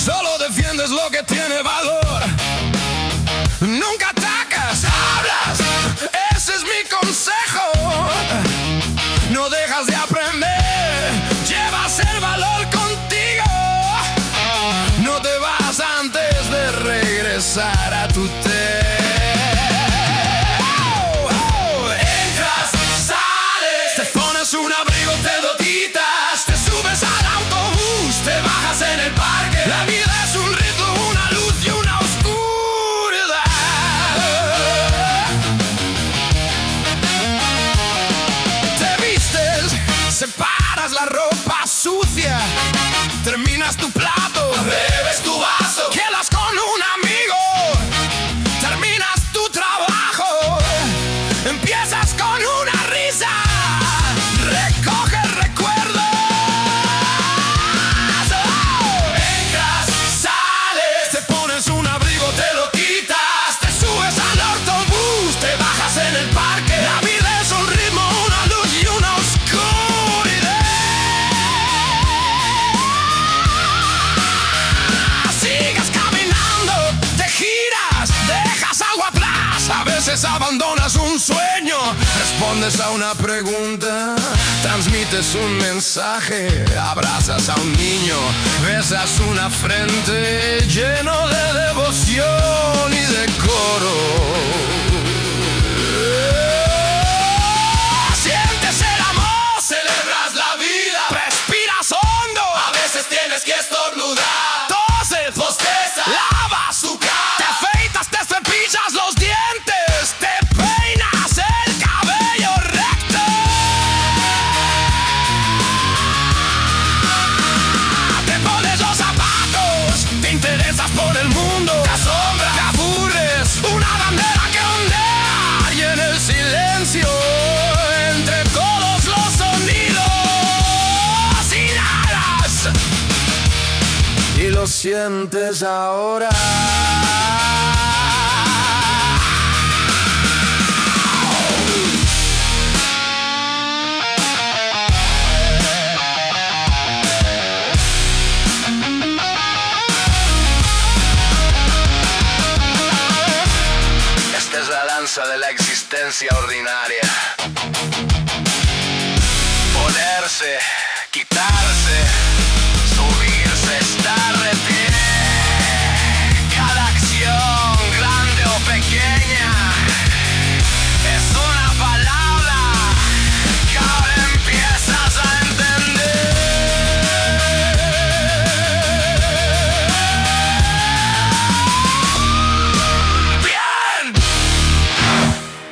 Solo defiendes lo que tiene valor. Nunca atacas, hablas. Ese es mi consejo. No dejas de aprender. Llevas el valor contigo. No te vas antes de regresar a tu Entras, sales, te pones un abrigo, te lo quitas, te subes al autobús, te bajas en el parque. La vida es un ritmo, una luz y una oscuridad. Te vistes, separas la ropa sucia, terminas tu plato, bebes tu vaso, quedas con un amigo, terminas tu trabajo, empiezas con una risa, recoges recuerdos. Entras, sales, te pones un abrigo, te lo quitas, te subes al autobús, te bajas en el parque. La vida es un ritmo, una luz y una oscuridad. Sigues caminando, te giras, dejas algo atrás. A veces abandonas un sueño, respondes a una pregunta, transmites un mensaje, abrazas a un niño, besas una frente lleno de devoción y decoro. Sientes el amor, celebras la vida, respiras hondo, a veces tienes que estornudar, toses, bostezas, lavas tu cara, te afeitas, te cepillas los dientes, te peinas el cabello recto, te pones los zapatos, te interesas por el mundo, te asombra, te aburres, una bandera que ondea y en el silencio, entre todos los sonidos, inhalas y lo sientes ahora. Esta es la danza de la existencia ordinaria. Ponerse, quitar,